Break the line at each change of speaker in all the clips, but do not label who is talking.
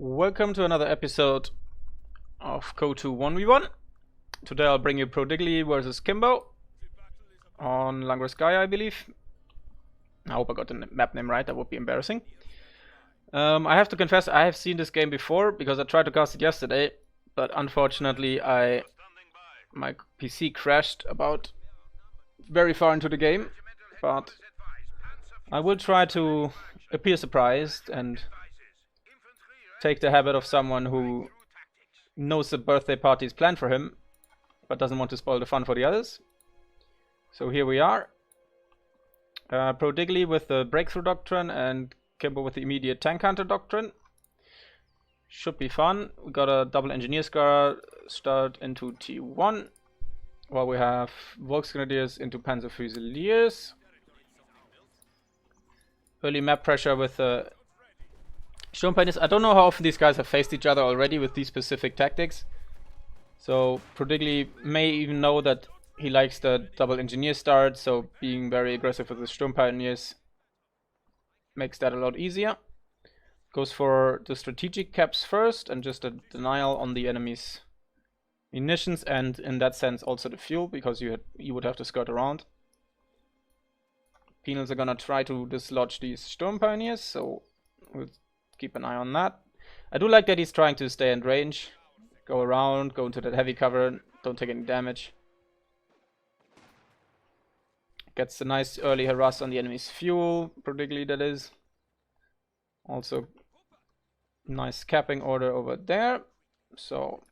Welcome to another episode of CoH 1v1. Today I'll bring you ProDigyIgi versus Kimbo on Langreskaya, I believe. I hope I got the map name right, that would be embarrassing. I have to confess, I have seen this game before because I tried to cast it yesterday, but unfortunately my PC crashed about very far into the game. But I will try to appear surprised and take the habit of someone who knows the birthday party is planned for him, but doesn't want to spoil the fun for the others. So here we are. ProDigyIgi with the breakthrough doctrine and Kimbo with the immediate tank hunter doctrine. Should be fun. We got a double engineer scar start into T1, while we have Volksgrenadiers into Panzer Fusiliers. Early map pressure with the Sturmpioneers. I don't know how often these guys have faced each other already with these specific tactics. So ProDigyIgi may even know that he likes the double engineer start, so being very aggressive with the Sturmpioneers makes that a lot easier. Goes for the strategic caps first and just a denial on the enemy's munitions, and in that sense also the fuel, because you would have to skirt around. Penals are gonna try to dislodge these Sturmpioneers, so we'll keep an eye on that. I do like that he's trying to stay in range, go around, go into that heavy cover, don't take any damage. Gets a nice early harass on the enemy's fuel, ProDigyIgi that is. Also nice capping order over there. So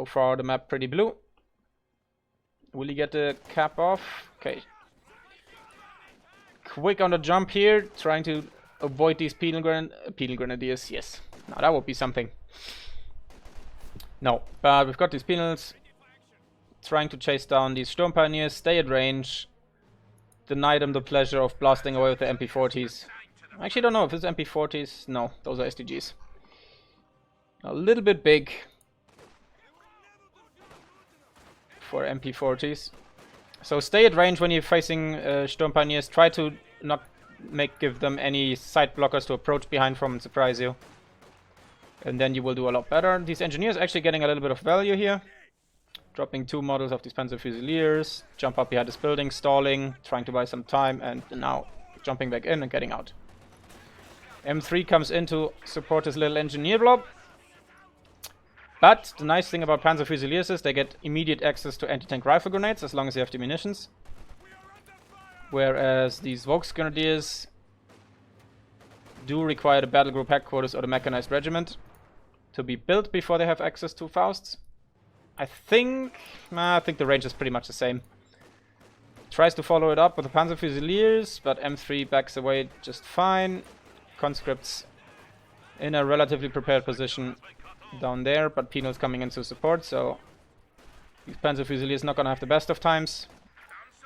far the map pretty blue. Will he get the cap off? Okay. Quick on the jump here, trying to avoid these penal grenadiers. Yes, now that would be something. No, but we've got these penals. Trying to chase down these Sturmpioneers, stay at range, deny them the pleasure of blasting away with the MP40s. I actually don't know if it's MP40s. No, those are SDGs. A little bit big for MP40s. So stay at range when you're facing Sturmpioneers. Try to not give them any side blockers to approach behind from and surprise you. And then you will do a lot better. These engineers actually getting a little bit of value here. Dropping 2 models of these Panzer Fusiliers. Jump up behind this building, stalling, trying to buy some time, and now jumping back in and getting out. M3 comes in to support his little engineer blob. But the nice thing about Panzer Fusiliers is they get immediate access to anti-tank rifle grenades as long as you have the munitions. Whereas these Volksgrenadiers do require the battle group headquarters or the mechanized regiment to be built before they have access to Fausts. I think the range is pretty much the same. Tries to follow it up with the Panzer Fusiliers, but M3 backs away just fine. Conscripts in a relatively prepared position down there, but Penal's coming in to support, so these Panzer Fusiliers not gonna have the best of times.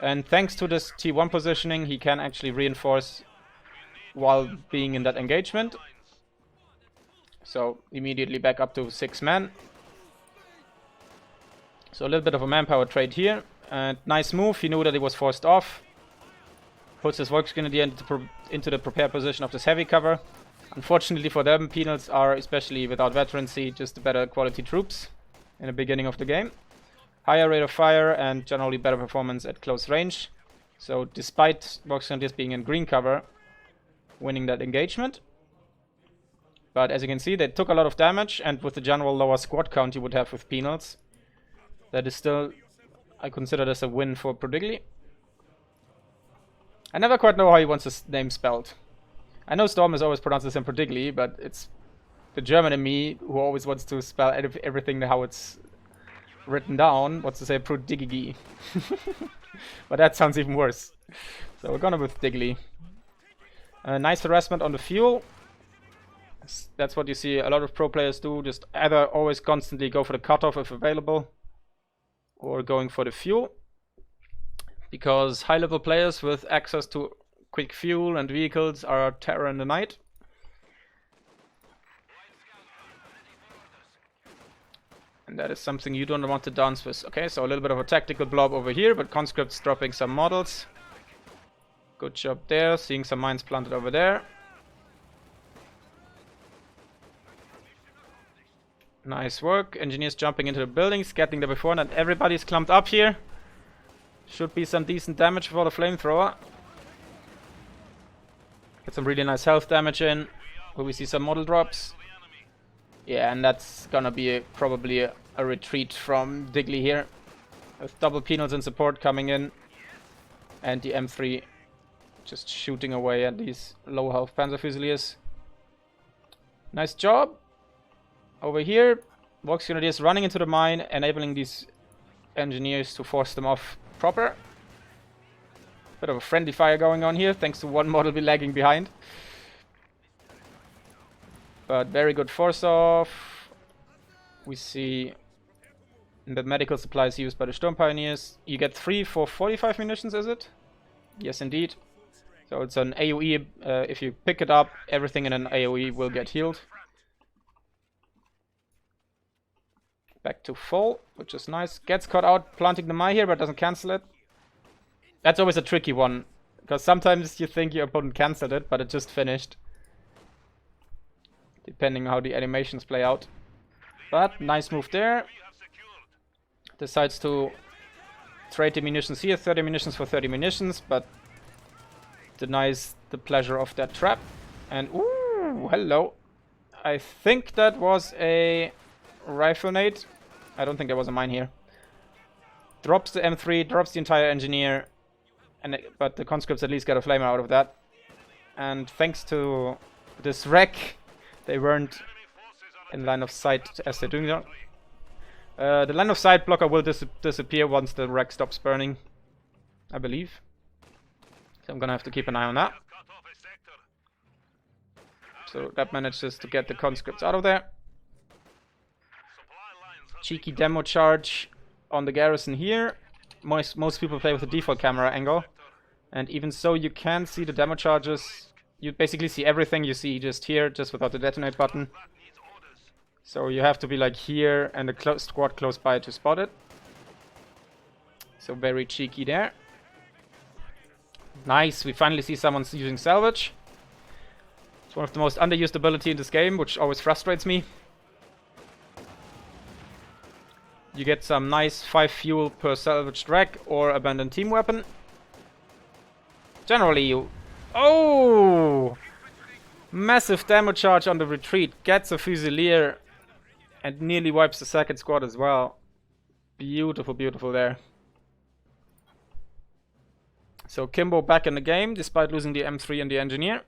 And thanks to this T1 positioning, he can actually reinforce while being in that engagement. So immediately back up to 6 men. So a little bit of a manpower trade here. And nice move, he knew that he was forced off. Puts his Volksgrenadier into the prepared position of this heavy cover. Unfortunately for them, Penals are, especially without veterancy, just the better quality troops in the beginning of the game. Higher rate of fire and generally better performance at close range. So despite Volksgrenadiers being in green cover, winning that engagement. But as you can see, they took a lot of damage, and with the general lower squad count you would have with Penals, that is still, I consider this a win for ProDigyIgi. I never quite know how he wants his name spelled. I know Storm is always pronounced as ProDigyIgi, but it's the German in me who always wants to spell everything how it's written down. Wants to say ProDigyIgi. But that sounds even worse. So we're gonna with DigyIgi. Nice harassment on the fuel. That's what you see a lot of pro players do. Just either always constantly go for the cutoff if available, or going for the fuel. Because high level players with access to quick fuel and vehicles are terror in the night. And that is something you don't want to dance with. Okay, so a little bit of a tactical blob over here, but conscripts dropping some models. Good job there, seeing some mines planted over there. Nice work. Engineers jumping into the buildings, getting there before, and everybody's clumped up here. Should be some decent damage for the flamethrower. Get some really nice health damage in. Will we see some model drops? Yeah, and that's gonna be probably a retreat from Diggly here. With double penals in support coming in. And the M3 just shooting away at these low health Panzer Fusiliers. Nice job. Over here, Vox Grenadiers running into the mine, enabling these engineers to force them off proper. Bit of a friendly fire going on here, thanks to one model be lagging behind. But very good force off. We see the medical supplies used by the Sturm Pioneers. You get 3 for 45 munitions, is it? Yes, indeed. So it's an AoE. If you pick it up, everything in an AoE will get healed. Back to full, which is nice. Gets caught out planting the mine here, but doesn't cancel it. That's always a tricky one, because sometimes you think your opponent cancelled it, but it just finished. Depending on how the animations play out. But nice move there. Decides to trade the munitions here, 30 munitions for 30 munitions, but denies the pleasure of that trap. And ooh, hello. I think that was a rifle nade. I don't think there was a mine here. Drops the M3, drops the entire engineer, and but the conscripts at least got a flamer out of that. And thanks to this wreck, they weren't in line of sight as they're doing that. The line of sight blocker will disappear once the wreck stops burning, I believe. So I'm gonna have to keep an eye on that. So that manages to get the conscripts out of there. Cheeky demo charge on the garrison here. Most people play with the default camera angle. And even so, you can see the demo charges. You basically see everything you see just here, just without the detonate button. So you have to be like here and a squad close by to spot it. So very cheeky there. Nice, we finally see someone using salvage. It's one of the most underused ability in this game, which always frustrates me. You get some nice 5 fuel per salvaged wreck or abandoned team weapon. Generally you... Oh! Massive demo charge on the retreat. Gets a Fusilier and nearly wipes the second squad as well. Beautiful, beautiful there. So Kimbo back in the game despite losing the M3 and the engineer.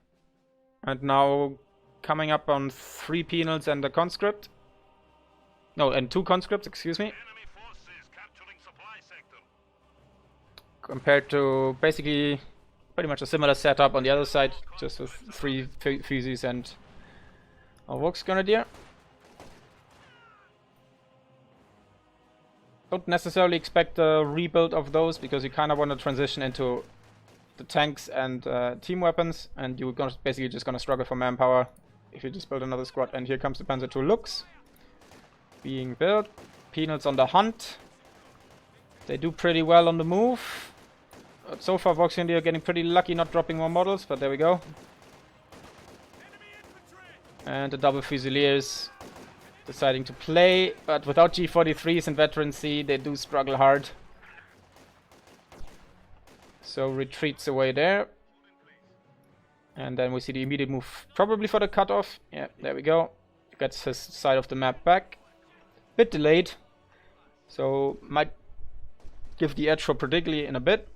And now coming up on 3 penals and a conscript. No, and 2 conscripts, excuse me. Compared to basically pretty much a similar setup on the other side, just with 3 fusees and a Vox Grenadier. Don't necessarily expect a rebuild of those, because you kind of want to transition into the tanks and team weapons, and you're basically just going to struggle for manpower if you just build another squad. And here comes the Panzer II Lux being built. Penals on the hunt. They do pretty well on the move. But so far Vox Grenadier are getting pretty lucky not dropping more models, but there we go. And the double Fusiliers deciding to play, but without G43s and veterancy they do struggle hard. So retreats away there. And then we see the immediate move, probably for the cutoff. Yeah, there we go. Gets his side of the map back. Bit delayed. So might give the edge for ProDigyIgi in a bit.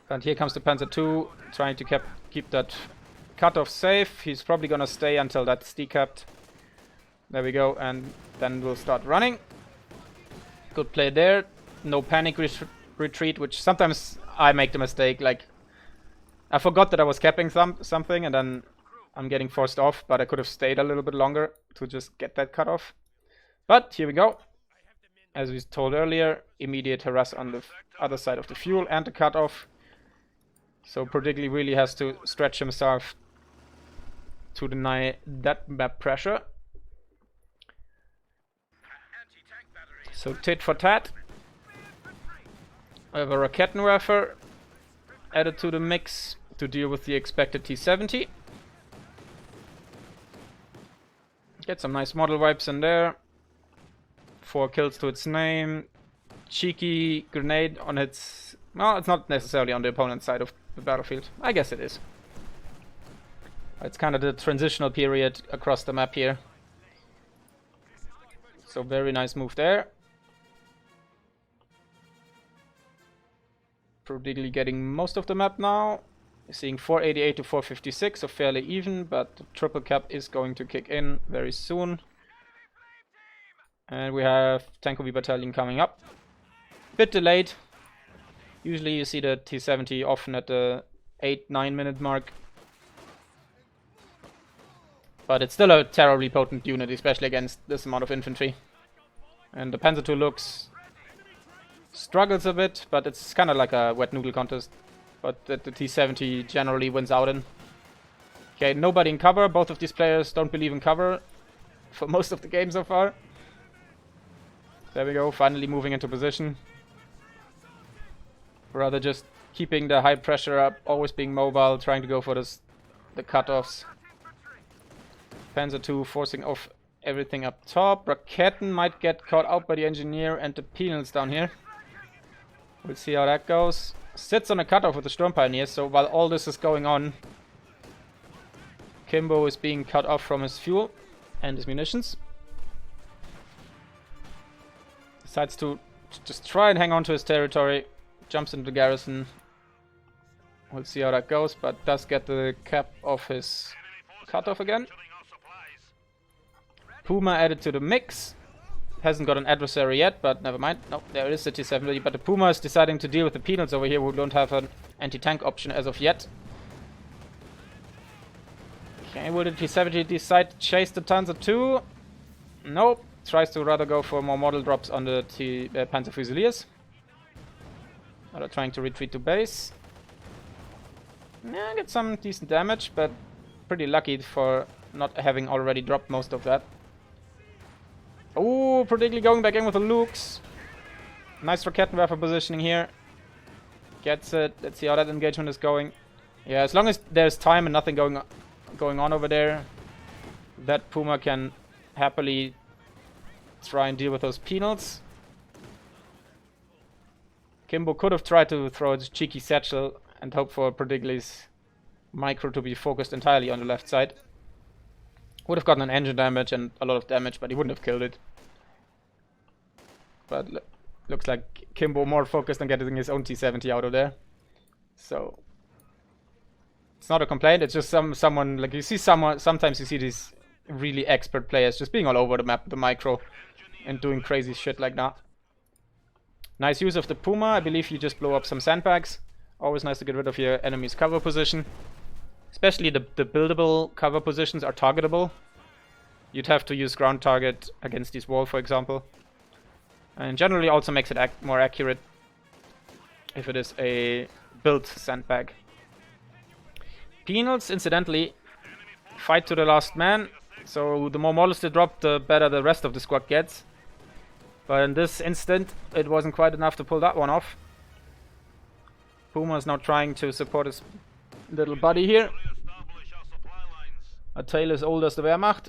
And here comes the Panzer II, trying to keep that cutoff safe. He's probably gonna stay until that's decapped. There we go, and then we'll start running. Good play there. No panic retreat, which sometimes I make the mistake. Like, I forgot that I was capping something, and then I'm getting forced off, but I could have stayed a little bit longer to just get that cutoff. But here we go. As we told earlier, immediate harass on the other side of the fuel and the cutoff. So ProDigyIgi really has to stretch himself to deny that map pressure. So tit for tat. I have a Raketenwerfer added to the mix to deal with the expected T-70. Get some nice model wipes in there. 4 kills to its name. Cheeky grenade on its... well, it's not necessarily on the opponent's side of the battlefield. I guess it is. It's kind of the transitional period across the map here. So very nice move there. ProDigyIgi getting most of the map now. Seeing 488 to 456, so fairly even, but the triple cap is going to kick in very soon. And we have Tankovi Battalion coming up. Bit delayed. Usually you see the T-70 often at the 8-9 minute mark. But it's still a terribly potent unit, especially against this amount of infantry. And the Panzer II struggles a bit, but it's kind of like a wet noodle contest. But that the T-70 generally wins out in. Okay, nobody in cover. Both of these players don't believe in cover for most of the game so far. There we go, finally moving into position. Rather just keeping the high pressure up, always being mobile, trying to go for the cutoffs. Panzer II forcing off everything up top. Raketen might get caught out by the engineer and the penals down here. We'll see how that goes. Sits on a cutoff with the Storm Pioneers, so while all this is going on, Kimbo is being cut off from his fuel and his munitions. Decides to just try and hang on to his territory. Jumps into the garrison. We'll see how that goes, but does get the cap of his cutoff again. Puma added to the mix. Hasn't got an adversary yet, but never mind. No, there it is, the T-70. But the Puma is deciding to deal with the penals over here, who don't have an anti-tank option as of yet. Okay, will the T-70 decide to chase the Panzer II? Nope. Tries to rather go for more model drops on the Panzer Fusiliers. They're trying to retreat to base. Yeah, get some decent damage, but pretty lucky for not having already dropped most of that. Oh, ProDigyIgi going back in with the Lukes. Nice Rakettenwerfer positioning here. Gets it. Let's see how that engagement is going. Yeah, as long as there's time and nothing going on over there, that Puma can happily try and deal with those penals. Kimbo could have tried to throw his cheeky satchel and hope for ProDigyIgi's micro to be focused entirely on the left side. Would have gotten an engine damage and a lot of damage, but he wouldn't have killed it. But looks like Kimbo more focused on getting his own T-70 out of there. So it's not a complaint. It's just someone like you see sometimes you see these really expert players just being all over the map with the micro and doing crazy shit like that. Nice use of the Puma. I believe you just blow up some sandbags. Always nice to get rid of your enemy's cover position. Especially the buildable cover positions are targetable. You'd have to use ground target against this wall, for example. And generally also makes it more accurate if it is a built sandbag. Penals, incidentally, fight to the last man. So the more models they drop, the better the rest of the squad gets. But in this instant, it wasn't quite enough to pull that one off. Puma is now trying to support his little buddy here. A tail is old as the Wehrmacht.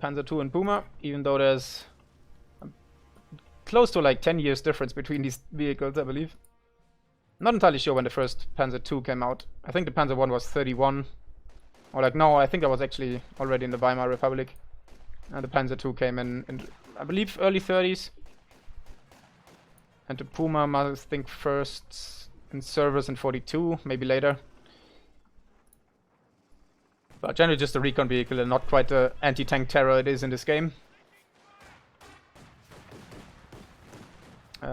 Panzer II and Puma, even though there's close to like 10 years difference between these vehicles, I believe. Not entirely sure when the first Panzer II came out. I think the Panzer I was 31. Or like, no, I think I was actually already in the Weimar Republic. And the Panzer II came in I believe, early 30s. And the Puma, I think, first in service in 42, maybe later. But generally just a recon vehicle and not quite the anti-tank terror it is in this game.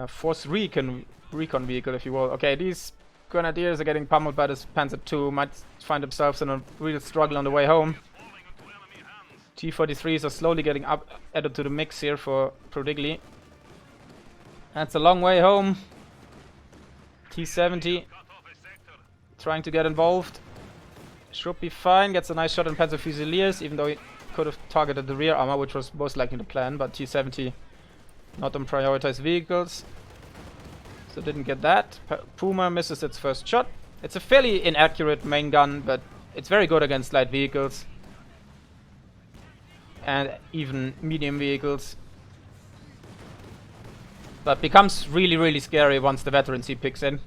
Force recon vehicle, if you will. Okay, these grenadiers are getting pummeled by this Panzer II. Might find themselves in a real struggle on the way home. T-43s are slowly getting added to the mix here for ProDigyIgi. That's a long way home. T-70 trying to get involved. Should be fine. Gets a nice shot on Panzer Fusiliers, even though he could have targeted the rear armor, which was most likely the plan. But T-70 not on prioritized vehicles, so didn't get that. Puma misses its first shot. It's a fairly inaccurate main gun, but it's very good against light vehicles and even medium vehicles. But becomes really, really scary once the veterancy picks in.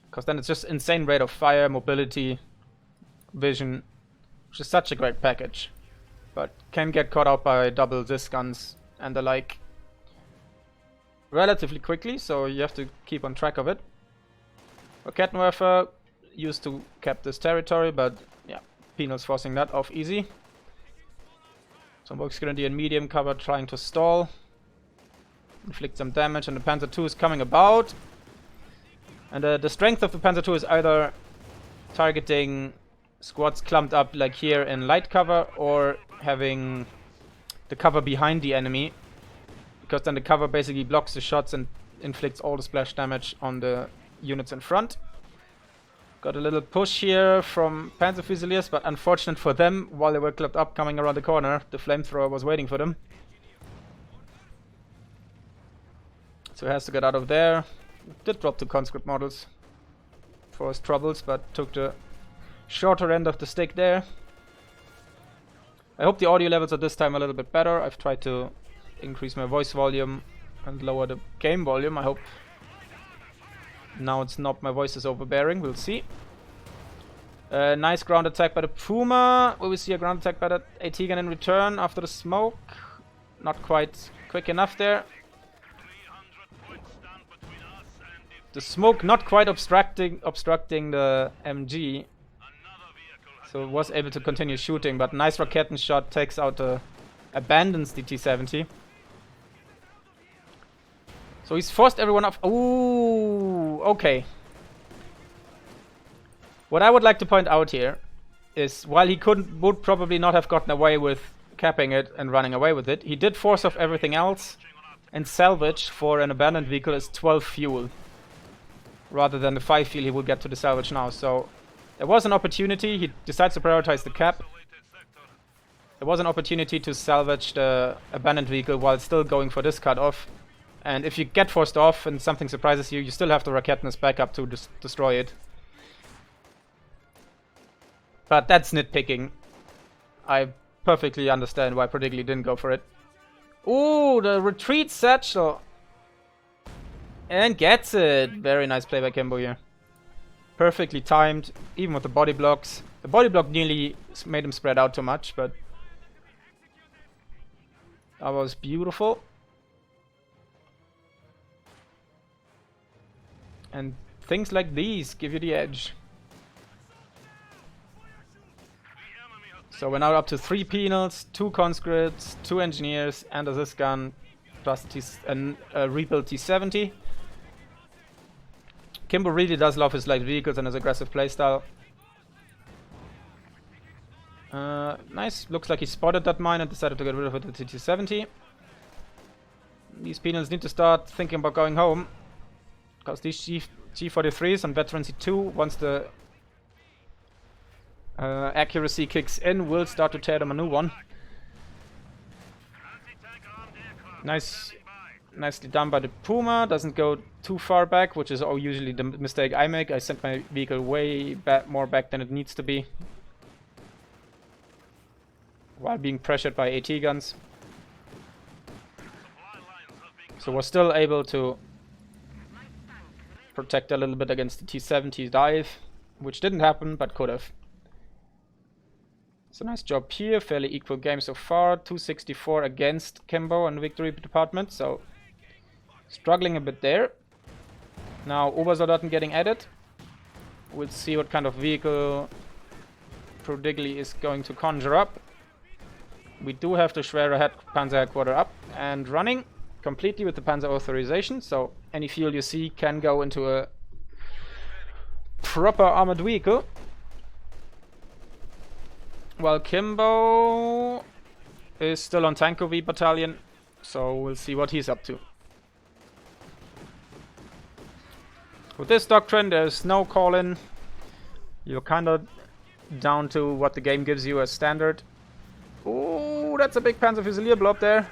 Because then it's just insane rate of fire, mobility, vision, which is such a great package. But can get caught out by double disc guns and the like relatively quickly, so you have to keep on track of it. Rakettenwerfer used to cap this territory, but yeah, Penal's forcing that off easy. Some Volksgrenadier in medium cover trying to stall. Inflict some damage, and the Panzer II is coming about. And the strength of the Panzer II is either targeting squads clumped up like here in light cover, or having the cover behind the enemy, because then the cover basically blocks the shots and inflicts all the splash damage on the units in front. Got a little push here from Panzer Fusiliers, but unfortunate for them, while they were clumped up coming around the corner, the flamethrower was waiting for them. So he has to get out of there. Did drop 2 conscript models for his troubles, but took the shorter end of the stick there. I hope the audio levels are this time a little bit better. I've tried to increase my voice volume and lower the game volume. I hope now it's not my voice is overbearing. We'll see. Nice ground attack by the Puma. Will we see a ground attack by the AT gun in return after the smoke? Not quite quick enough there. The smoke not quite obstructing the MG. So it was able to continue shooting, but nice Raketen shot takes out abandons the T-70. So he's forced everyone off. Ooh, okay. What I would like to point out here is, while he would probably not have gotten away with capping it and running away with it, he did force off everything else, and salvage for an abandoned vehicle is 12 fuel, rather than the 5 fuel he will get to the salvage now. So there was an opportunity. He decides to prioritize the cap. There was an opportunity to salvage the abandoned vehicle while still going for this cutoff. And if you get forced off and something surprises you, you still have the Raketen back up to destroy it. But that's nitpicking. I perfectly understand why ProDigyIgi didn't go for it. Ooh, the retreat satchel. And gets it. Very nice play by Kimbo here. Perfectly timed, even with the body blocks. The body block nearly made him spread out too much, but that was beautiful. And things like these give you the edge. So we're now up to 3 penals, 2 conscripts, 2 engineers, and a this gun, plus a rebuild T-70. Kimbo really does love his light vehicles and his aggressive playstyle. Nice. Looks like he spotted that mine and decided to get rid of it with the T-70. These penals need to start thinking about going home, because these G43s on Veterancy 2, once the accuracy kicks in, will start to tear them a new one. Nicely done by the Puma. Doesn't go too far back, which is usually the mistake I make. I sent my vehicle way more back than it needs to be, while being pressured by AT guns. So we're still able to protect a little bit against the T-70 dive, which didn't happen, but could have. So nice job here. Fairly equal game so far. 264 against Kimbo in the victory department, so struggling a bit there. Now Obersoldaten getting added. We'll see what kind of vehicle ProDigyIgi is going to conjure up. We do have the Schwerer Panzer headquarter up and running completely with the Panzer authorization, so any fuel you see can go into a proper armored vehicle. While Kimbo is still on Tanko V battalion, so we'll see what he's up to. With this doctrine, there's no call-in. You're kind of down to what the game gives you as standard. Ooh, that's a big Panzer Fusilier blob there.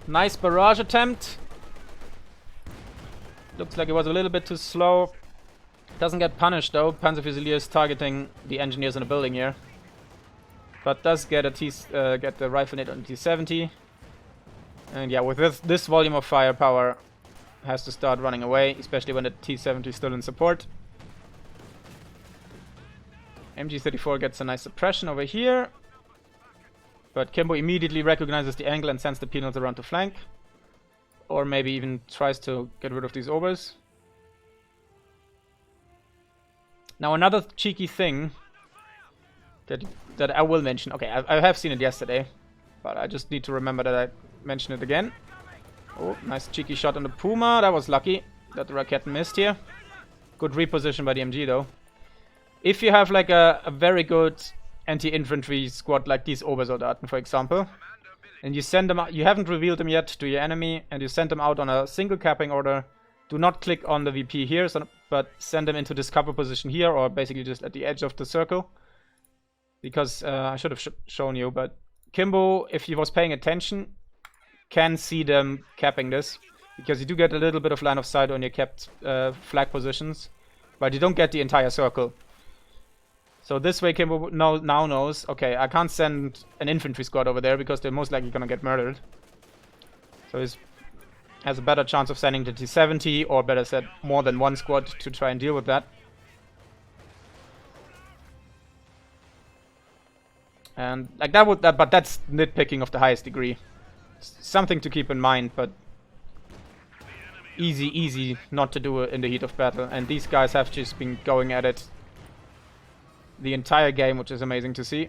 Nice barrage attempt. Looks like it was a little bit too slow. Doesn't get punished though. Panzer Fusilier is targeting the engineers in the building here. but does get a get the rifle nade on T70. And yeah, with this volume of firepower, has to start running away, especially when the T70 is still in support. MG34 gets a nice suppression over here, but Kimbo immediately recognizes the angle and sends the penals around to flank. Or maybe even tries to get rid of these overs. Now another cheeky thing that I will mention. Okay, I have seen it yesterday, but I just need to remember that I mention it again. Oh, nice cheeky shot on the Puma. That was lucky that the Raketten missed here. Good reposition by the MG though. If you have like a very good anti-infantry squad like these Obersoldaten, for example, and you send them out, you haven't revealed them yet to your enemy, and you send them out on a single capping order, do not click on the VP here, but send them into this cover position here, or basically just at the edge of the circle. Because I should have shown you, but Kimbo, if he was paying attention, can see them capping this, because you do get a little bit of line of sight on your capped flag positions, but you don't get the entire circle. So this way Kimbo now knows, okay, I can't send an infantry squad over there because they're most likely gonna get murdered. So he has a better chance of sending the T70, or better said, more than one squad to try and deal with that. And like but that's nitpicking of the highest degree. Something to keep in mind, but easy not to do it in the heat of battle. And these guys have just been going at it the entire game, which is amazing to see.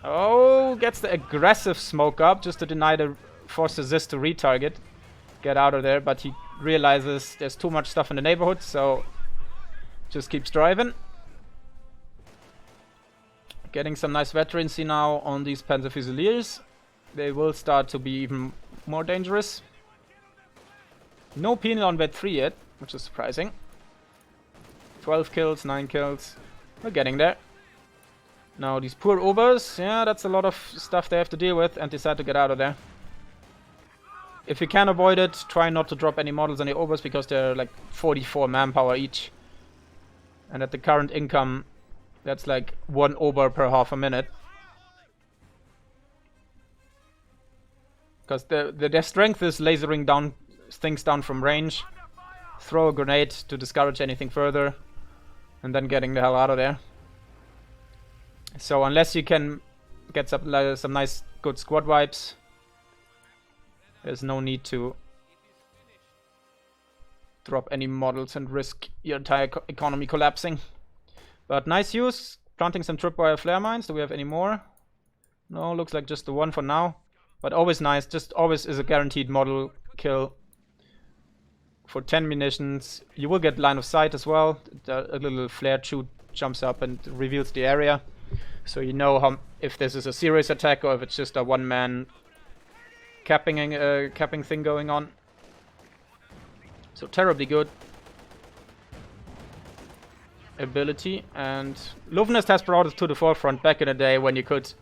Oh, gets the aggressive smoke up just to deny the force resist to retarget. Get out of there, but he realizes there's too much stuff in the neighborhood, so just keeps driving. Getting some nice veterancy now on these Panzer Fusiliers. They will start to be even more dangerous. No penal on vet 3 yet, which is surprising. 12 kills, 9 kills. We're getting there. Now these poor Obers, yeah, that's a lot of stuff they have to deal with, and decide to get out of there. If you can avoid it, try not to drop any models on the Obers, because they're like 44 manpower each. And at the current income, that's like 1 Ober per half a minute. Because their strength is lasering down things down from range, throw a grenade to discourage anything further, and then getting the hell out of there. So unless you can get some nice good squad wipes, there's no need to drop any models and risk your entire economy collapsing. But nice use, planting some tripwire flare mines. Do we have any more? No, looks like just the one for now. But always nice, just always is a guaranteed model kill. For 10 munitions, you will get line of sight as well. A little flare shoot jumps up and reveals the area. So you know if this is a serious attack or if it's just a one-man capping thing going on. So terribly good ability. And Luftnest has brought it to the forefront back in the day when you could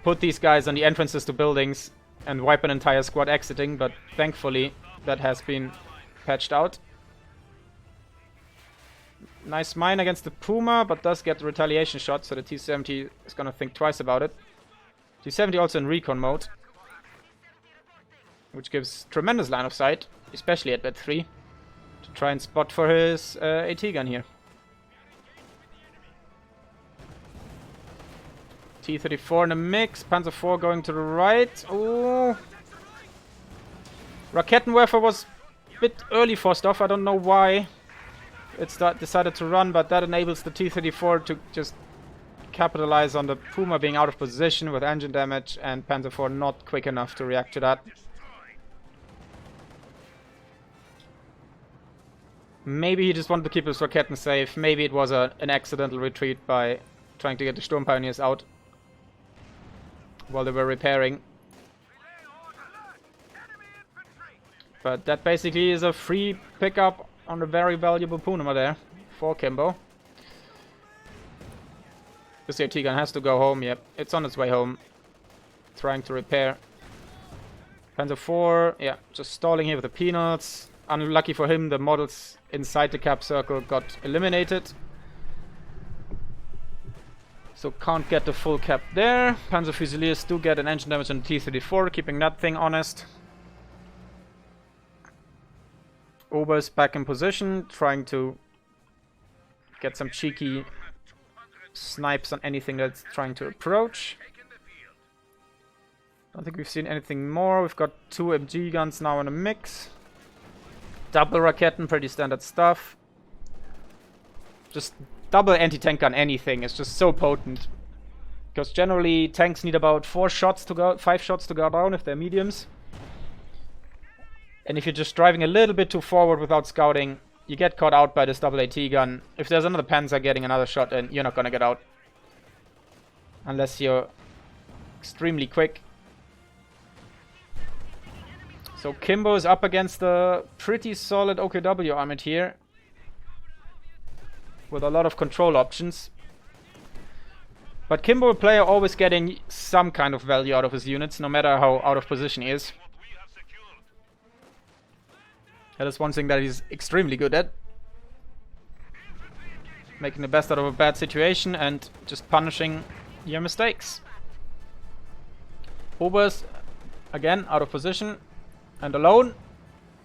put these guys on the entrances to buildings and wipe an entire squad exiting, but thankfully that has been patched out. Nice mine against the Puma, but does get the retaliation shot, so the T70 is gonna think twice about it. T70 also in recon mode, which gives tremendous line of sight, especially at vet 3, to try and spot for his AT gun here. T-34 in the mix, Panzer IV going to the right. Oh, Rakettenwerfer was a bit early forced off, I don't know why. It's decided to run, but that enables the T-34 to just capitalize on the Puma being out of position with engine damage, and Panzer IV not quick enough to react to that. Maybe he just wanted to keep his Raketten safe. Maybe it was an accidental retreat by trying to get the Sturm Pioneers out while they were repairing. But that basically is a free pickup on a very valuable Puma there for Kimbo. This AT gun has to go home. Yep, it's on its way home. Trying to repair. Panzer IV, yeah, just stalling here with the penals. Unlucky for him, the models inside the cap circle got eliminated. So can't get the full cap there. Panzer Fusiliers do get an engine damage on T-34, keeping that thing honest. Ober's back in position, trying to get some cheeky snipes on anything that's trying to approach. Don't think we've seen anything more. We've got 2 MG guns now in the mix. Double Raketen, pretty standard stuff. Just double anti-tank gun anything is just so potent. Because generally tanks need about 5 shots to go down if they're mediums. And if you're just driving a little bit too forward without scouting, you get caught out by this double AT gun. If there's another Panzer getting another shot in, you're not gonna get out. Unless you're extremely quick. So Kimbo is up against a pretty solid OKW armament here. With a lot of control options. But Kimbo player always getting some kind of value out of his units, no matter how out of position he is. That is one thing that he's extremely good at. Making the best out of a bad situation and just punishing your mistakes. Ober's, again, out of position and alone.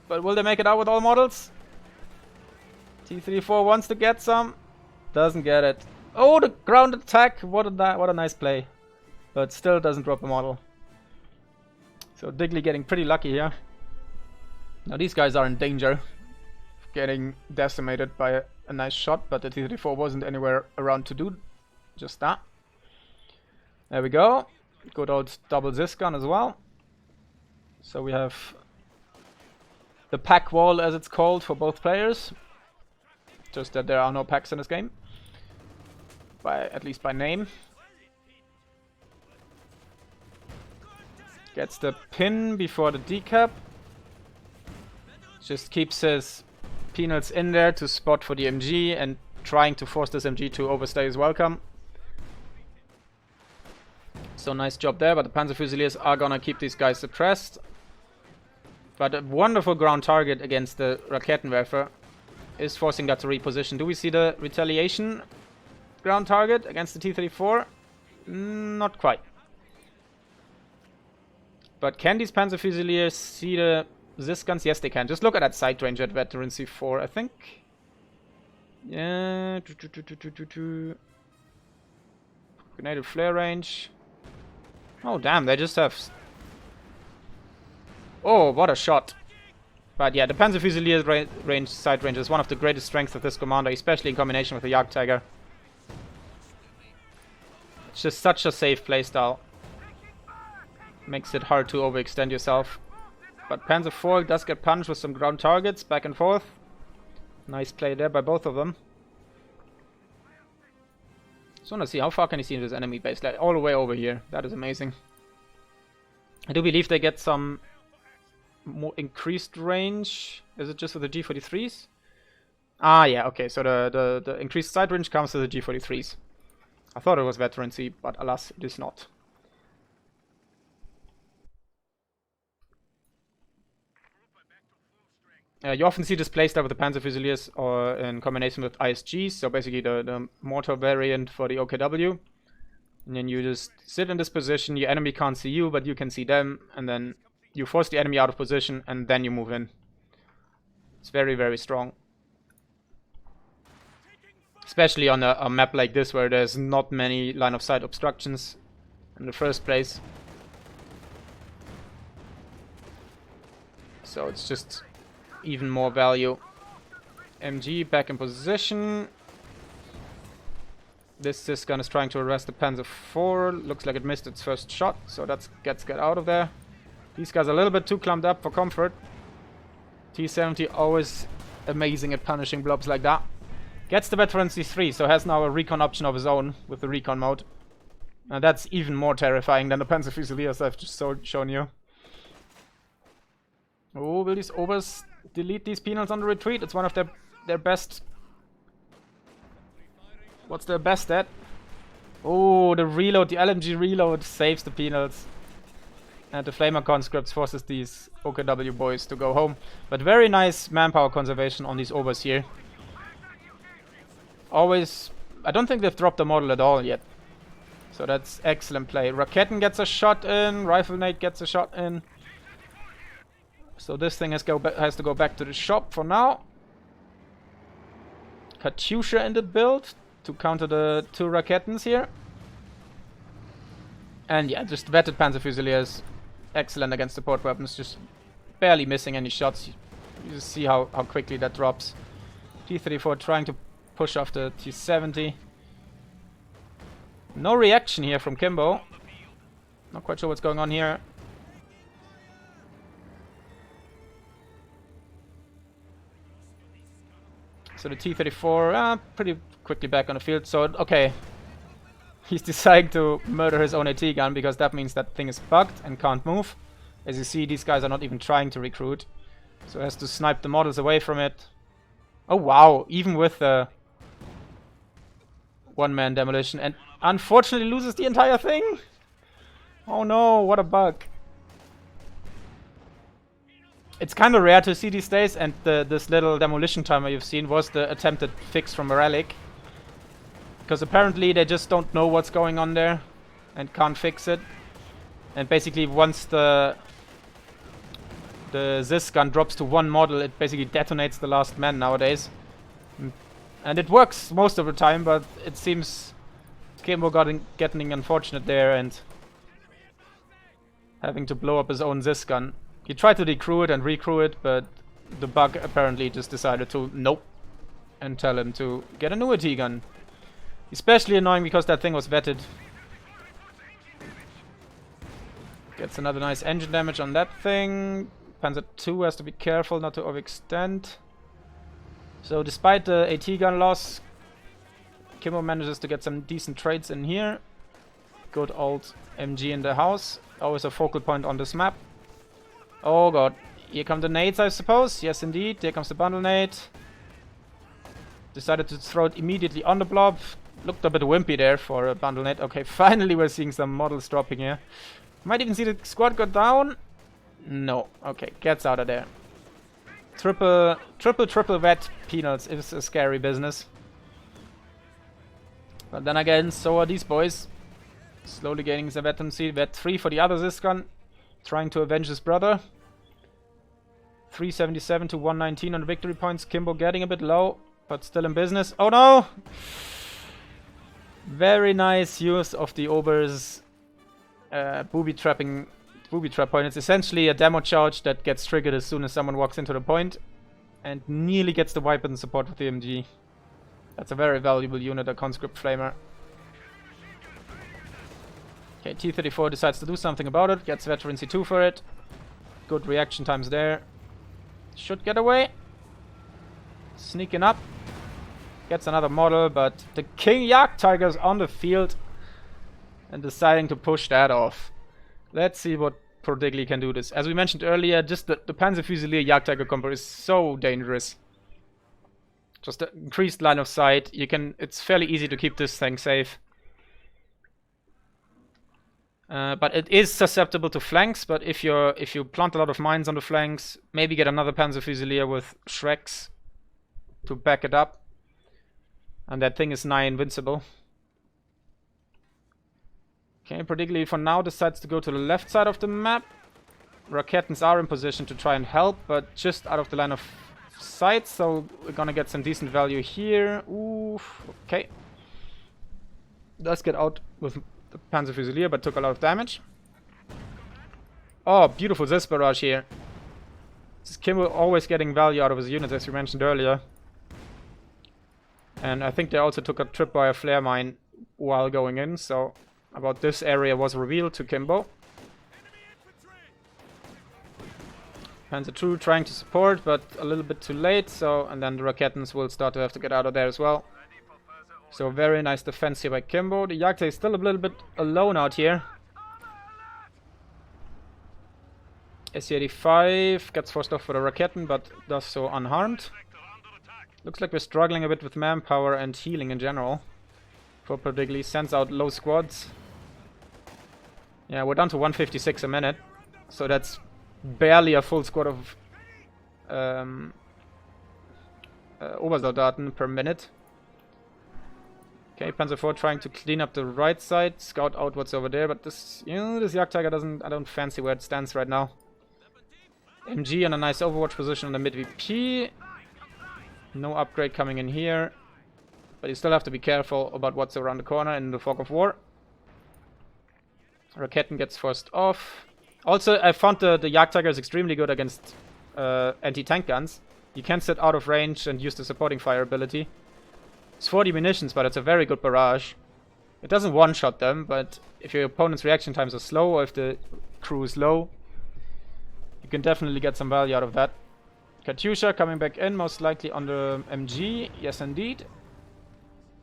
But will they make it out with all models? T-34 wants to get some. Doesn't get it. Oh, the ground attack! What a nice play. But still doesn't drop a model. So Diggly getting pretty lucky here. Now these guys are in danger of getting decimated by a nice shot, but the T-34 wasn't anywhere around to do just that. There we go. Good old double Zis gun as well. So we have the pack wall, as it's called, for both players. Just that there are no packs in this game. At least by name. Gets the pin before the decap. Just keeps his peanuts in there to spot for the MG and trying to force this MG to overstay his welcome. So nice job there, but the Panzer Fusiliers are gonna keep these guys suppressed. But a wonderful ground target against the Raketenwerfer is forcing that to reposition. Do we see the retaliation ground target against the T-34? Not quite. But can these Panzer Fusiliers see the Zis guns? Yes, they can. Just look at that sight range at Veteran C4, I think. Yeah. Grenaded flare range. Oh, damn, they just have... Oh, what a shot. But yeah, the Panzer Fusilier sight range is one of the greatest strengths of this commander, especially in combination with the Jagdtiger. It's just such a safe playstyle. Makes it hard to overextend yourself. But Panzer IV does get punched with some ground targets, back and forth. Nice play there by both of them. Just want to see how far can he see into this enemy base. Like all the way over here. That is amazing. I do believe they get some more increased range. Is it just for the G43s? Ah, yeah, okay. So the increased sight range comes to the G43s. I thought it was Veteran C, but alas, it is not. You often see this playstyle with the Panzer Fusiliers or in combination with ISGs, so basically the mortar variant for the OKW. And then you just sit in this position, your enemy can't see you, but you can see them, and then you force the enemy out of position, and then you move in. It's very, very strong. Especially on a map like this, where there's not many line of sight obstructions in the first place. So it's just even more value. MG back in position. This gun is trying to arrest the Panzer IV. Looks like it missed its first shot, so that gets out of there. These guys are a little bit too clumped up for comfort. T-70 always amazing at punishing blobs like that. Gets the Veteran C3, so has now a recon option of his own with the recon mode. Now that's even more terrifying than the Panzer Fusiliers I've just shown you. Oh, will these Obers delete these penals on the retreat? It's one of their best. What's their best at? Oh, the reload, the LMG reload saves the penals. And the Flamer conscripts forces these OKW boys to go home. But very nice manpower conservation on these Obers here. Always, I don't think they've dropped the model at all yet. So that's excellent play. Raketen gets a shot in. Rifle Nate gets a shot in. So this thing has to go back to the shop for now. Katyusha in the build to counter the 2 Raketens here. And yeah, just vetted Panzer Fusiliers. Excellent against support weapons. Just barely missing any shots. You just see how quickly that drops. T-34 trying to push off the T-70. No reaction here from Kimbo. Not quite sure what's going on here. So the T-34 pretty quickly back on the field. So, okay. He's deciding to murder his own AT gun because that means that thing is bugged and can't move. As you see, these guys are not even trying to recruit. So he has to snipe the models away from it. Oh wow, even with the one-man demolition. And unfortunately loses the entire thing. Oh no, what a bug. It's kind of rare to see these days, and this little demolition timer you've seen was the attempted fix from a relic. Because apparently they just don't know what's going on there and can't fix it. And basically once the Zis gun drops to one model, it basically detonates the last man nowadays. And it works most of the time, but it seems Kimbo getting unfortunate there and having to blow up his own Zis gun. He tried to decrew it and recrew it, but the bug apparently just decided to nope and tell him to get a new AT gun. Especially annoying because that thing was vetted. Gets another nice engine damage on that thing. Panzer II has to be careful not to overextend. So despite the AT gun loss, Kimbo manages to get some decent trades in here. Good old MG in the house. Always a focal point on this map. Oh god. Here come the nades, I suppose. Yes, indeed. Here comes the bundle nade. Decided to throw it immediately on the blob. Looked a bit wimpy there for a bundle nade. Okay, finally we're seeing some models dropping here. Might even see the squad go down. No. Okay, gets out of there. Triple vet peanuts is a scary business. But then again, so are these boys. Slowly gaining the veterancy. Vet 3 for the other Ziscon. Trying to avenge his brother. 377 to 119 on victory points. Kimbo getting a bit low, but still in business. Oh no! Very nice use of the Ober's booby trap point. It's essentially a demo charge that gets triggered as soon as someone walks into the point, and nearly gets the wipe and support with the MG. That's a very valuable unit, a conscript flamer. Okay, T-34 decides to do something about it, gets veterancy 2 for it. Good reaction times there. Should get away. Sneaking up. Gets another model, but the King Jagd Tiger's on the field and deciding to push that off. Let's see what ProDigyIgi can do this. As we mentioned earlier, just the Panzer Fusilier Jagd Tiger combo is so dangerous. Just the increased line of sight. It's fairly easy to keep this thing safe. But it is susceptible to flanks, but if you plant a lot of mines on the flanks, maybe get another Panzer Fusilier with Shreks to back it up, and that thing is nigh invincible. Okay, ProDigyIgi for now decides to go to the left side of the map. Raketens are in position to try and help, but just out of the line of sight, so we're gonna get some decent value here. Oof, okay. Does get out with the Panzer Fusilier, but took a lot of damage. Oh, beautiful Zis barrage here. This is Kimbo always getting value out of his units, as we mentioned earlier. And I think they also took a trip by a flare mine while going in, so about this area was revealed to Kimbo. Panzer II trying to support, but a little bit too late, so, and then the Raketens will start to have to get out of there as well. So very nice defense here by Kimbo. The Jagd is still a little bit alone out here. SC-85 gets forced off for the Raketen, but does so unharmed. Looks like we're struggling a bit with manpower and healing in general. For ProDigyIgi, sends out low squads. Yeah, we're down to 156 a minute. So that's barely a full squad of Obersoldaten per minute. Okay, Panzer IV trying to clean up the right side, scout out what's over there, but this, this Jagdtiger doesn't, I don't fancy where it stands right now. MG on a nice overwatch position on the mid VP. No upgrade coming in here. But you still have to be careful about what's around the corner in the fog of war. Raketen gets forced off. Also, I found the Jagdtiger is extremely good against anti-tank guns. You can sit out of range and use the supporting fire ability. It's 40 munitions, but it's a very good barrage. It doesn't one-shot them, but if your opponent's reaction times are slow, or if the crew is low, you can definitely get some value out of that. Katyusha coming back in, most likely on the MG. Yes, indeed.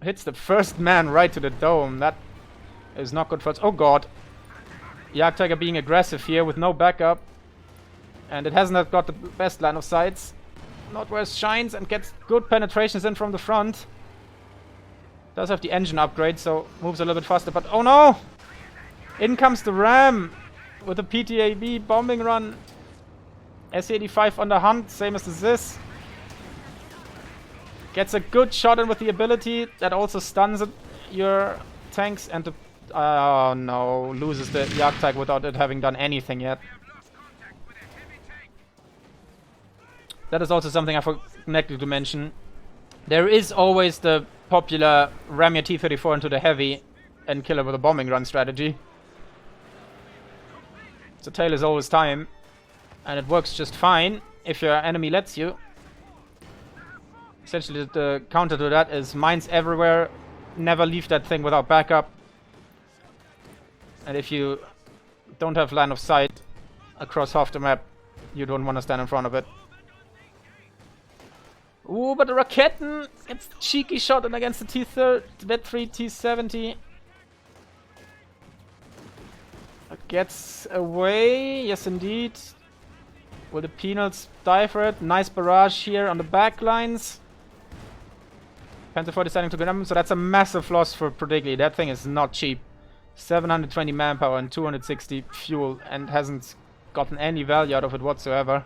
Hits the first man right to the dome. That is not good for us. Oh god. Jagdtiger being aggressive here with no backup. And it hasn't got the best line of sights. Not where it shines and gets good penetrations in from the front. Does have the engine upgrade, so moves a little bit faster. But oh no! In comes the ram with a PTAB bombing run. S85 on the hunt, same as this. Gets a good shot in with the ability that also stuns your tanks and the... Oh no, loses the Jagdtiger without it having done anything yet. That is also something I forgot to mention. There is always the popular ram your T-34 into the heavy and kill it with a bombing run strategy. So tail is always time. And it works just fine if your enemy lets you. Essentially, the counter to that is mines everywhere. Never leave that thing without backup. And if you don't have line of sight across half the map, you don't want to stand in front of it. Ooh, but the Raketen gets cheeky shot in against the T3 T70. It gets away. Yes, indeed. Will the penals die for it? Nice barrage here on the back lines. Panzer IV deciding to go down, so that's a massive loss for ProDigyIgi. That thing is not cheap. 720 manpower and 260 fuel, and hasn't gotten any value out of it whatsoever.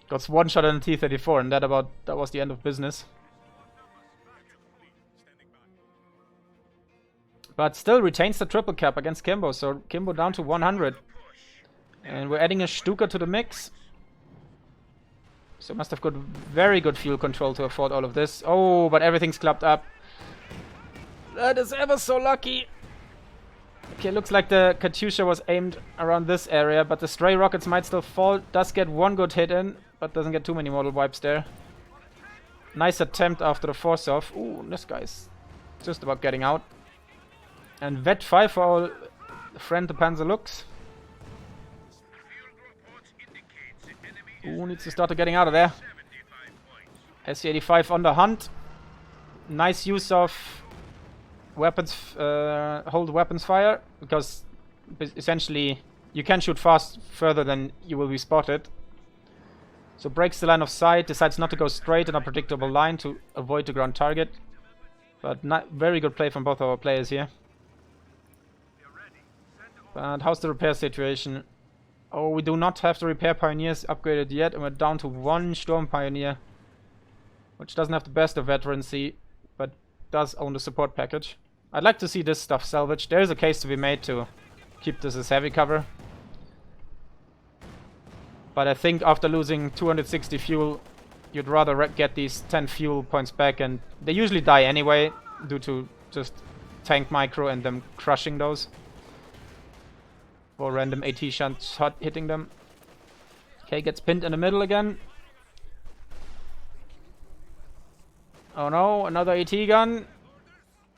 Got one shot on the T-34, and that was the end of business. But still retains the triple cap against Kimbo, so Kimbo down to 100. And we're adding a Stuka to the mix. So must have got very good fuel control to afford all of this. Oh, but everything's clubbed up. That is ever so lucky. Okay, looks like the Katyusha was aimed around this area, but the stray rockets might still fall. Does get one good hit in, but doesn't get too many model wipes there. Nice attempt after the force off. Ooh, this guy's just about getting out. And Vet 5 for all friend the Panzer looks. Ooh, needs to start getting out of there. SC-85 on the hunt. Nice use of weapons, hold weapons fire, because essentially you can shoot fast further than you will be spotted. So breaks the line of sight, decides not to go straight in a predictable line to avoid the ground target. But not very good play from both our players here. But how's the repair situation? Oh, we do not have the repair pioneers upgraded yet, and we're down to one Storm Pioneer, which doesn't have the best of veterancy, but does own the support package. I'd like to see this stuff salvaged. There is a case to be made to keep this as heavy cover. But I think after losing 260 fuel, you'd rather get these 10 fuel points back, and they usually die anyway, due to just tank micro and them crushing those. Or random AT shot hitting them. Okay, gets pinned in the middle again. Oh no, another AT gun.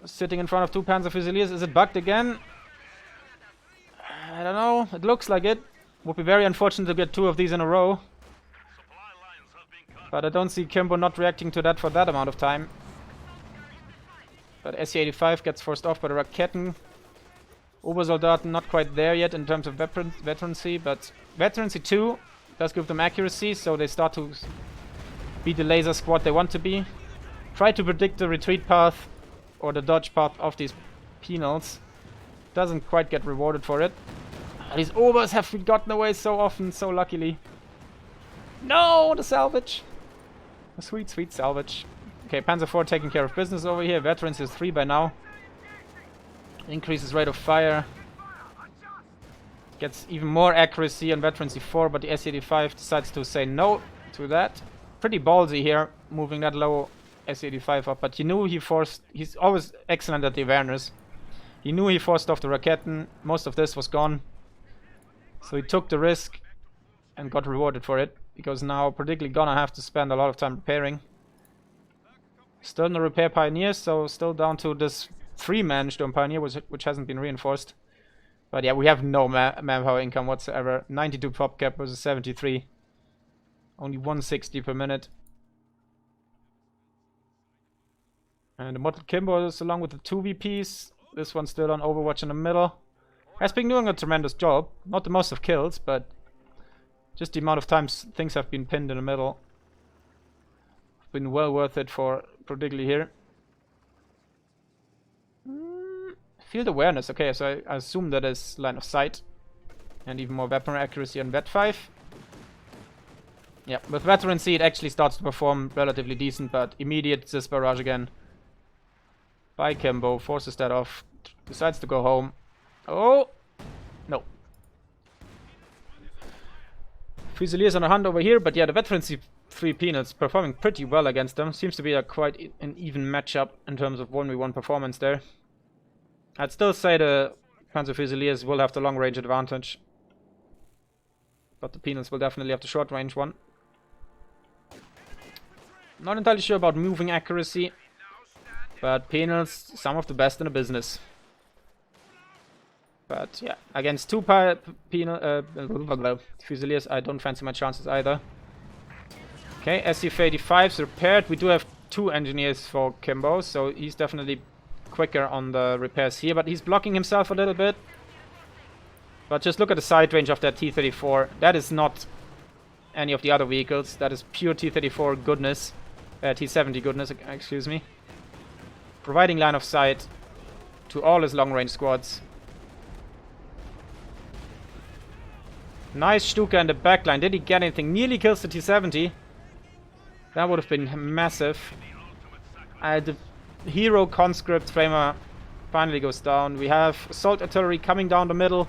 Sitting in front of two Panzer Fusiliers. Is it bugged again? I don't know. It looks like it. Would be very unfortunate to get two of these in a row. But I don't see Kimbo not reacting to that for that amount of time. But SC-85 gets forced off by the Raketen. Obersoldaten not quite there yet in terms of veterancy, but veterancy 2 does give them accuracy, so they start to be the laser squad they want to be. Try to predict the retreat path or the dodge path of these penals. Doesn't quite get rewarded for it. These Obers have gotten away so often, so luckily. No, the salvage. A sweet, sweet salvage. Okay, Panzer IV taking care of business over here. Veterans is 3 by now. Increases rate of fire. Gets even more accuracy on Veterans E4, but the S85 decides to say no to that. Pretty ballsy here, moving that low S85 up, but you knew he's always excellent at the awareness. He knew he forced off the Raketen, most of this was gone. So he took the risk and got rewarded for it, because now particularly gonna have to spend a lot of time repairing. Still no repair pioneers, so still down to this 3-man Sturm Pioneer, which hasn't been reinforced. But yeah, we have no manpower income whatsoever. 92 prop cap versus 73. Only 160 per minute. And the Immortal Kimbo is along with the 2 VPs. This one's still on Overwatch in the middle. Has been doing a tremendous job. Not the most of kills, but just the amount of times things have been pinned in the middle. Been well worth it for ProDigyIgi here. Field awareness, okay, so I assume that is line of sight. And even more weapon accuracy on Vet 5. Yeah, with Veteran C it actually starts to perform relatively decent, but immediate this barrage again. By Kimbo, forces that off, decides to go home. Oh! No. Fusiliers on a hunt over here, but yeah, the Veteran C3 Peanuts performing pretty well against them. Seems to be a quite an even matchup in terms of 1v1 performance there. I'd still say the Panzer Fusiliers will have the long range advantage. But the Peanuts will definitely have the short range one. Not entirely sure about moving accuracy. But Peanuts, some of the best in the business. But yeah, against 2 Fusiliers, I don't fancy my chances either. Okay, SCF-85 is repaired. We do have 2 engineers for Kimbo, so he's definitely quicker on the repairs here, but he's blocking himself a little bit. But just look at the side range of that T-34. That is not any of the other vehicles. That is pure T-34 goodness. T-70 goodness, excuse me. Providing line of sight to all his long-range squads. Nice Stuka in the backline. Did he get anything? Nearly kills the T-70. That would have been massive. The hero conscript framer finally goes down. We have assault artillery coming down the middle,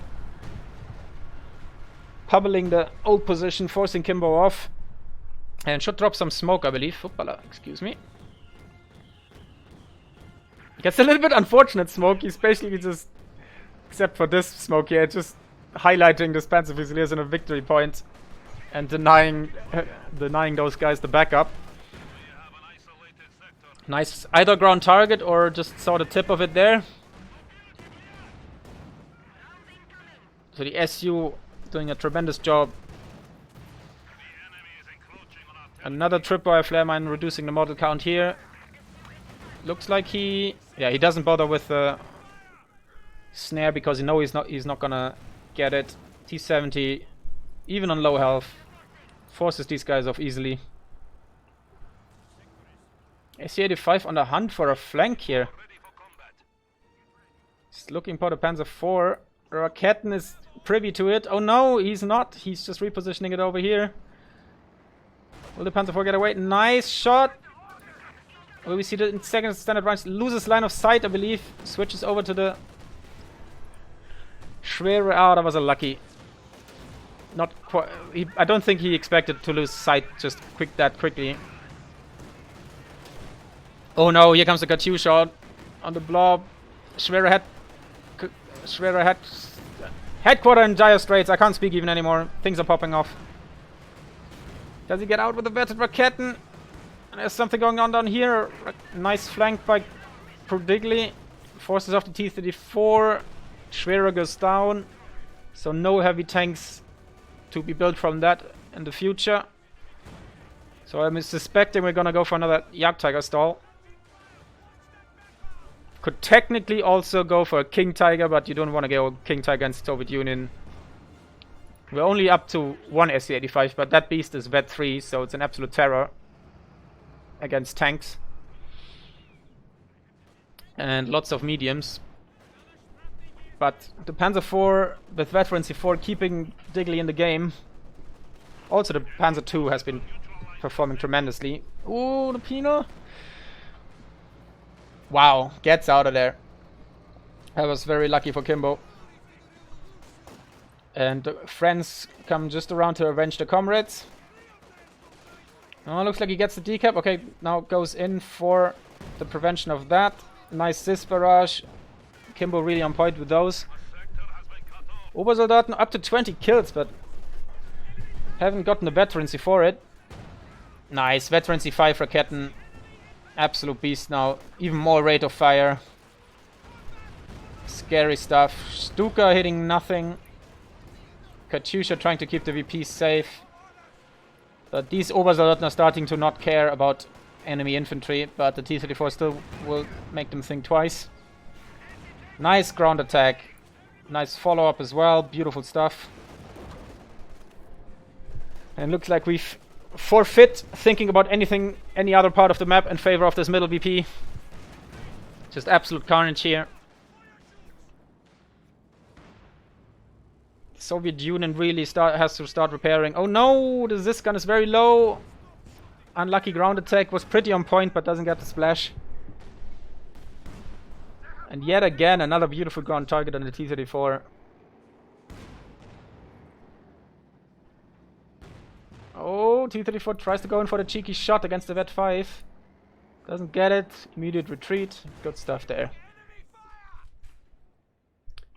pummeling the old position, forcing Kimbo off, and should drop some smoke, I believe. Hoopala, excuse me. Gets a little bit unfortunate smoke. He's basically just, except for this smoke here, just highlighting the Panzer Fusiliers in a victory point and denying those guys the backup. Nice either ground target or just saw the tip of it there. So the SU doing a tremendous job. Another tripwire flare mine reducing the model count here. Looks like he doesn't bother with the snare because he knows he's not gonna get it. T-70, even on low health, forces these guys off easily. SC-85 on the hunt for a flank here. He's looking for the Panzer IV. Raketen is privy to it. Oh no, he's not. He's just repositioning it over here. Will the Panzer IV get away? Nice shot. Will we see the second standard rounds? Loses line of sight, I believe. Switches over to the Schwere. Oh, that was a lucky. Not quite. I don't think he expected to lose sight just that quickly. Oh no, here comes the Katyusha shot on the blob. Schwere headquarter in Dire Straits. I can't speak even anymore. Things are popping off. Does he get out with the vetted Raketen? There's something going on down here. Nice flank by ProDigyIgi. Forces off the T-34. Schwere goes down. So no heavy tanks to be built from that in the future. So I'm suspecting we're gonna go for another Jagdtiger stall. Could technically also go for a King Tiger, but you don't want to go King Tiger against Soviet Union. We're only up to 1 SC-85, but that beast is Vet 3, so it's an absolute terror against tanks. And lots of mediums. But the Panzer IV with Veteran C4 keeping ProDigyIgi in the game. Also the Panzer II has been performing tremendously. Ooh, the Pino. Wow, gets out of there. That was very lucky for Kimbo. And the friends come just around to avenge the comrades. Oh, looks like he gets the decap. Okay, now goes in for the prevention of that. Nice Sis barrage. Kimbo really on point with those. Obersoldaten up to 20 kills, but haven't gotten the veterancy for it. Nice, veterancy 5 Raketten. Absolute beast now. Even more rate of fire. Scary stuff. Stuka hitting nothing. Katyusha trying to keep the VP safe. But these Obersoldaten are starting to not care about enemy infantry, but the T-34 still will make them think twice. Nice ground attack. Nice follow-up as well. Beautiful stuff. And looks like we've forfeit thinking about any other part of the map in favor of this middle VP. Just absolute carnage here. Soviet Union really has to start repairing. Oh no, the Zis gun is very low. Unlucky ground attack, was pretty on point but doesn't get the splash. And yet again another beautiful ground target on the T-34. Oh, T-34 tries to go in for the cheeky shot against the Vet-5. Doesn't get it. Immediate retreat. Good stuff there.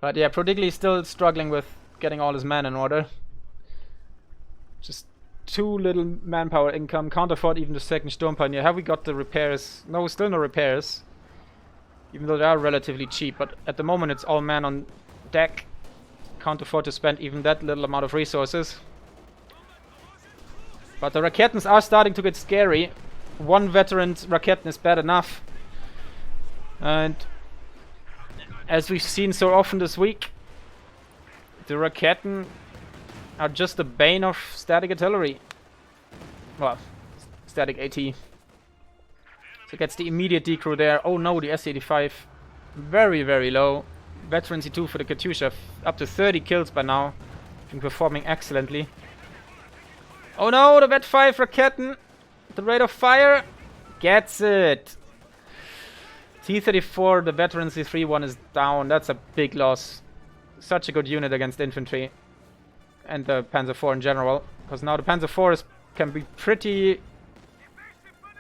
But yeah, ProDigyIgi is still struggling with getting all his men in order. Just too little manpower income. Can't afford even the second Sturm Pioneer. Have we got the repairs? No, still no repairs. Even though they are relatively cheap. But at the moment it's all man on deck. Can't afford to spend even that little amount of resources. But the Rakettens are starting to get scary. One veteran Raketten is bad enough. And as we've seen so often this week, the Raketten are just the bane of static artillery. Well, static AT. So gets the immediate decrew there. Oh no, the S-85 very, very low. Veterancy 2 for the Katyusha. Up to 30 kills by now. Been performing excellently. Oh no, the Vet-5 Raketten. The rate of fire gets it. T-34, the veterancy 3-1 is down. That's a big loss. Such a good unit against infantry. And the Panzer IV in general. Because now the Panzer IV can be pretty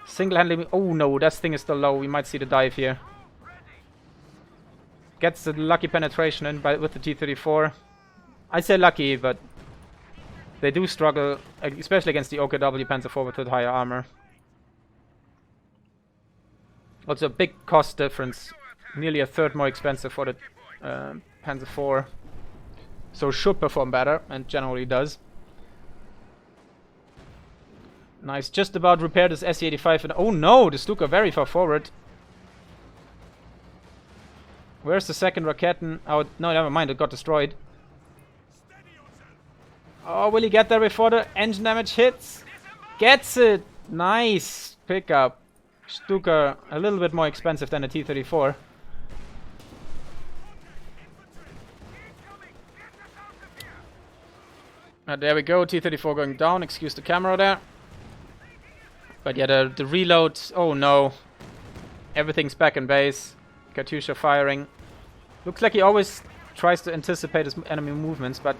single-handedly... Oh no, that thing is still low. We might see the dive here. Gets the lucky penetration in with the T-34. I say lucky, but they do struggle, especially against the OKW Panzer IV with the higher armor. Also a big cost difference. Nearly a third more expensive for the Panzer IV. So should perform better, and generally does. Nice, just about repaired this SE-85 and... Oh no, the Stuka very far forward. Where's the second Raketten? Oh, no, never mind, it got destroyed. Oh, will he get there before the engine damage hits? Gets it! Nice pickup. Stuka, a little bit more expensive than the T-34. There we go, T-34 going down. Excuse the camera there. But yeah, the reload... Oh no. Everything's back in base. Katyusha firing. Looks like he always tries to anticipate his enemy movements, but...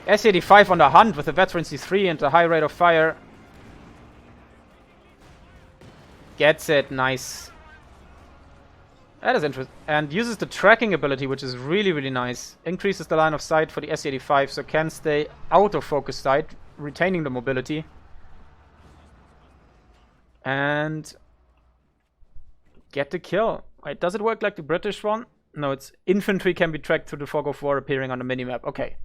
S-85 on the hunt with a veterancy 3 and a high rate of fire. Gets it, nice. That is interesting. And uses the tracking ability, which is really, really nice. Increases the line of sight for the S-85, so can stay out of focus sight, retaining the mobility. And get the kill. Wait, does it work like the British one? No, it's infantry can be tracked through the fog of war appearing on the minimap. Okay.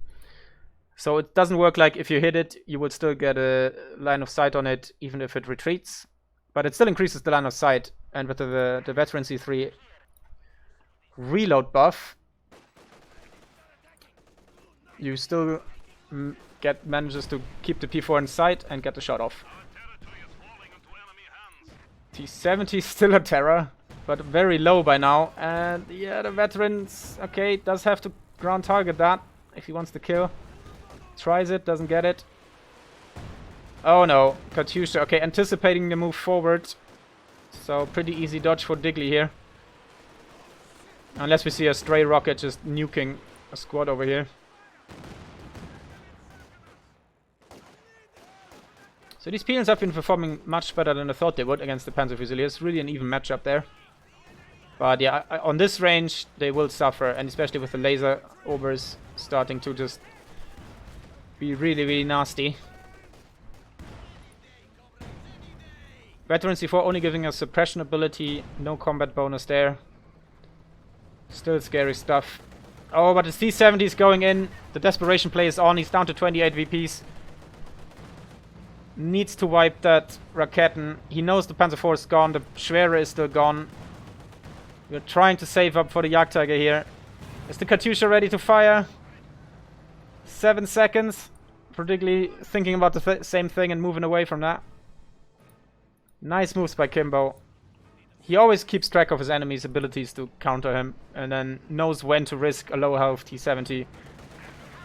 So it doesn't work like if you hit it, you will still get a line of sight on it, even if it retreats. But it still increases the line of sight. And with the veterancy 3 reload buff, you still manages to keep the P4 in sight and get the shot off. T-70 still a terror, but very low by now. And yeah, the veterans, okay, does have to ground target that if he wants to kill. Tries it, doesn't get it. Oh no, Katyusha, okay, anticipating the move forward. So pretty easy dodge for ProDigyIgi here. Unless we see a stray rocket just nuking a squad over here. So these peons have been performing much better than I thought they would against the Panzer Fusiliers. Really an even matchup there. But yeah, on this range they will suffer, and especially with the laser overs starting to just be really, really nasty. Veteran C4 only giving us suppression ability, no combat bonus there. Still scary stuff. Oh, but the C-70 is going in. The desperation play is on. He's down to 28 VPs. Needs to wipe that Raketen. He knows the Panzer IV is gone. The Schwere is still gone. We're trying to save up for the Jagdtiger here. Is the Katyusha ready to fire? 7 seconds. ProDigyIgi thinking about the same thing and moving away from that. Nice moves by Kimbo. He always keeps track of his enemy's abilities to counter him, and then knows when to risk a low health T-70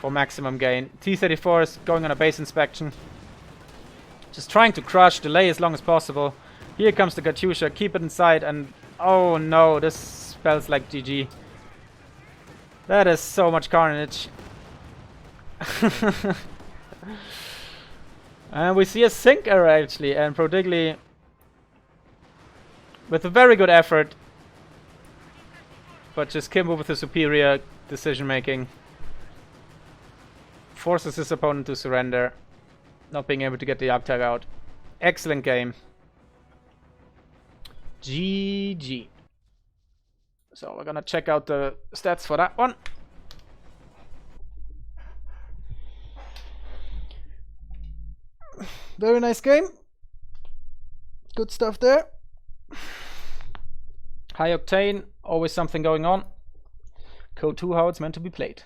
for maximum gain. T-34 is going on a base inspection. Just trying to crush, delay as long as possible. Here comes the Katyusha, keep it inside, and oh no, this spells like GG. That is so much carnage. And we see a sink error actually, and ProDigyIgi with a very good effort, but just Kimbo with a superior decision making forces his opponent to surrender, not being able to get the Jagdtag out. Excellent game. GG. So we're gonna check out the stats for that one. Very nice game. Good stuff there. High octane, always something going on. Code 2 how it's meant to be played.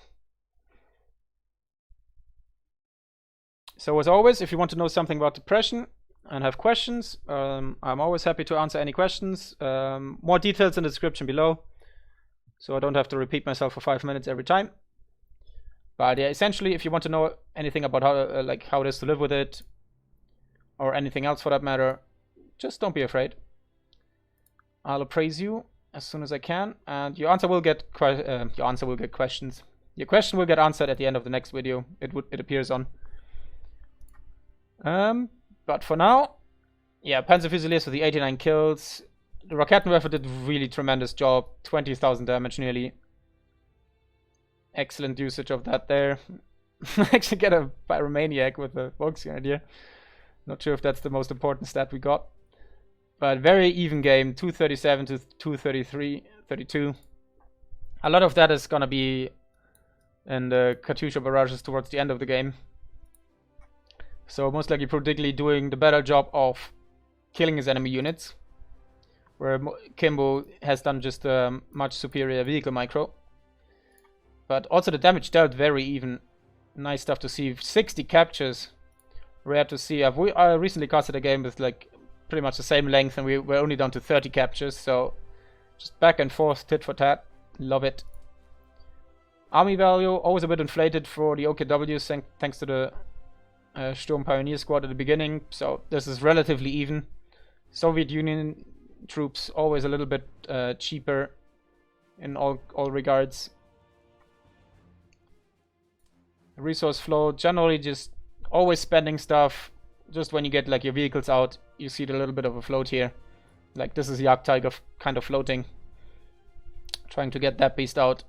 So as always, if you want to know something about depression and have questions, I'm always happy to answer any questions. More details in the description below, so I don't have to repeat myself for 5 minutes every time. But yeah, essentially, if you want to know anything about how how it is to live with it, or anything else for that matter, just don't be afraid. I'll appraise you as soon as I can, and your answer will get questions. Your question will get answered at the end of the next video. It appears on. But for now, yeah, Panzer Fusiliers with the 89 kills. The Raketenwerfer did a really tremendous job. 20,000 damage nearly. Excellent usage of that there. Actually get a Pyromaniac with a Volksgrenadier. Not sure if that's the most important stat we got. But very even game, 237 to 233, 32. A lot of that is gonna be in the Katyusha barrages towards the end of the game. So most likely ProDigyIgi doing the better job of killing his enemy units, where Kimbo has done just a much superior vehicle micro. But also the damage dealt very even. Nice stuff to see. 60 captures. Rare to see. I recently casted a game with like pretty much the same length, and we're only down to 30 captures, so just back and forth, tit for tat. Love it. Army value always a bit inflated for the OKWs thanks to the Sturm Pioneer squad at the beginning, so this is relatively even. Soviet Union troops always a little bit cheaper in all regards. Resource flow, generally just always spending stuff. Just when you get like your vehicles out, you see a little bit of a float here. Like this is Jagdtiger kind of floating. Trying to get that beast out.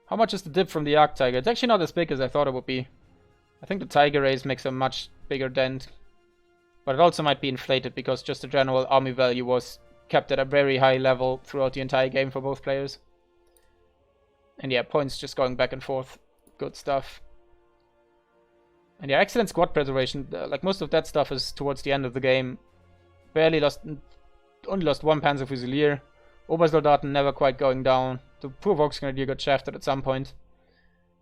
How much is the dip from the Jagdtiger? It's actually not as big as I thought it would be. I think the Tiger Rays makes a much bigger dent. But it also might be inflated because just the general army value was kept at a very high level throughout the entire game for both players. And yeah, points just going back and forth. Good stuff. And yeah, excellent squad preservation. Like most of that stuff is towards the end of the game. Only lost one Panzer Fusilier. Obersoldaten never quite going down. The poor Volksgrenadier got shafted at some point.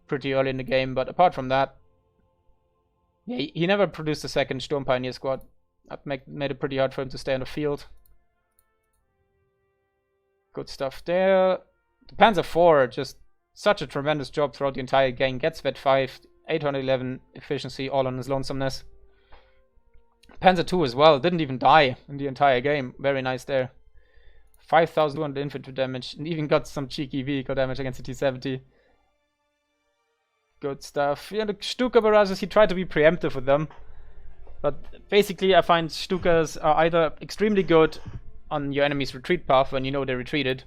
Pretty early in the game, but apart from that, yeah, he never produced a second Sturm Pioneer squad. That made it pretty hard for him to stay on the field. Good stuff there. The Panzer IV, just such a tremendous job throughout the entire game. Gets Vet 5. 811 efficiency, all on his lonesomeness. Panzer II as well, didn't even die in the entire game. Very nice there. 5,200 infantry damage, and even got some cheeky vehicle damage against the T-70. Good stuff. Yeah, the Stuka barrages, he tried to be preemptive with them. But basically, I find Stukas are either extremely good on your enemy's retreat path when you know they retreated,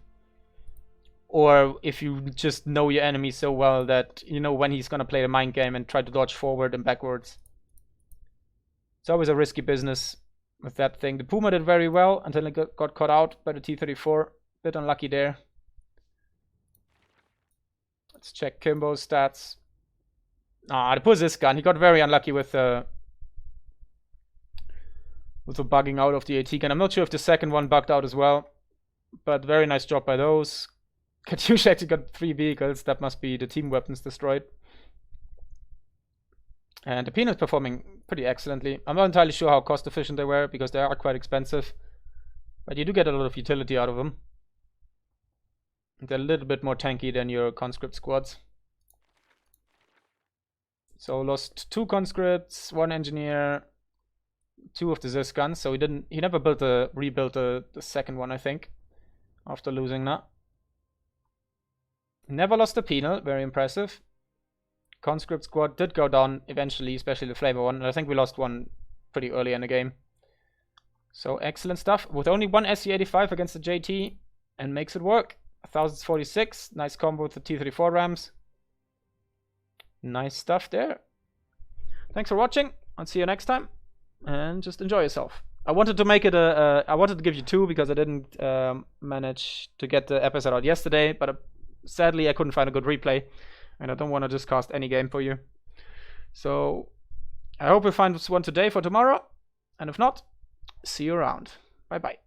or if you just know your enemy so well that you know when he's gonna play the mind game and try to dodge forward and backwards. It's always a risky business with that thing. The Puma did very well until it got caught out by the T-34. Bit unlucky there. Let's check Kimbo's stats. Ah, the Puzzis gun. He got very unlucky with the bugging out of the AT gun. I'm not sure if the second one bugged out as well, but very nice job by those. Katyusha actually got 3 vehicles. That must be the team weapons destroyed. And the Peanut's performing pretty excellently. I'm not entirely sure how cost efficient they were, because they are quite expensive. But you do get a lot of utility out of them. They're a little bit more tanky than your conscript squads. So lost 2 conscripts, 1 engineer, 2 of the Zis guns. So he never rebuilt the second one, I think, after losing that. Never lost a penal, very impressive. Conscript squad did go down eventually, especially the flavor one, and I think we lost one pretty early in the game. So excellent stuff. With only 1 SC-85 against the JT, and makes it work. 1046, nice combo with the T-34 rams. Nice stuff there. Thanks for watching. I'll see you next time, and just enjoy yourself. I wanted to make it I wanted to give you 2 because I didn't manage to get the episode out yesterday, but sadly I couldn't find a good replay, and I don't want to just cast any game for you. So I hope we find one today for tomorrow, and if not, see you around. Bye bye.